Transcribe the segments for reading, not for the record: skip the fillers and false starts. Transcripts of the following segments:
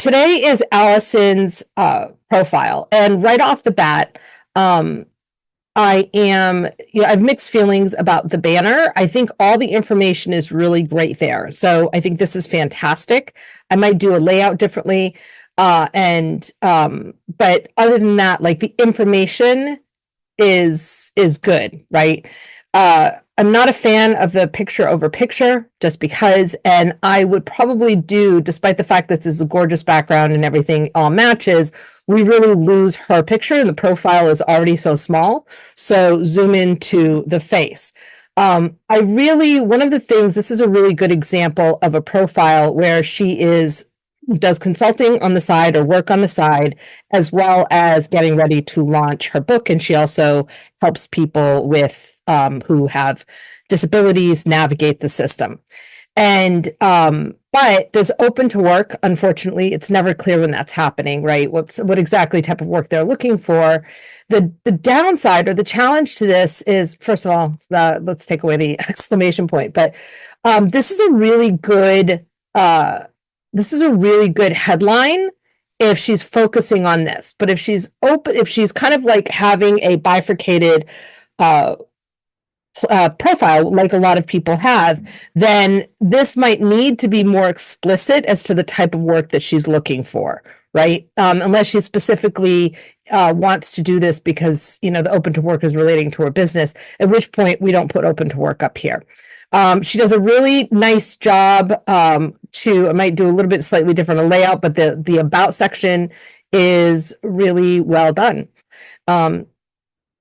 today is Allison's profile, and right off the bat, I am, I have mixed feelings about the banner. I think all the information is really great there. So I think this is fantastic. I might do a layout differently. But other than that, like the information is good, right? I'm not a fan of the picture over picture just because, and I would probably do, despite the fact that this is a gorgeous background and everything all matches, we really lose her picture and the profile is already so small. So zoom into the face. One of the things, this is a really good example of a profile where she does consulting on the side or work on the side, as well as getting ready to launch her book. And she also helps people with who have disabilities navigate the system. And but there's open to work. Unfortunately, it's never clear when that's happening, right? What exactly type of work they're looking for. The downside or the challenge to this is, first of all, let's take away the exclamation point. But this is a really good headline if she's focusing on this. But if she's kind of like having a bifurcated profile, like a lot of people have, then this might need to be more explicit as to the type of work that she's looking for, right? Unless she specifically wants to do this because, the open to work is relating to her business, at which point we don't put open to work up here. She does a really nice job I might do a little bit slightly different a layout, but the about section is really well done.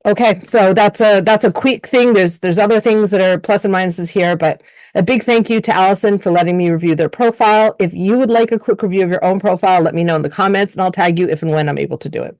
Okay, so that's a quick thing. There's other things that are plus and minuses here, but a big thank you to Allison for letting me review their profile. If you would like a quick review of your own profile, let me know in the comments and I'll tag you if and when I'm able to do it.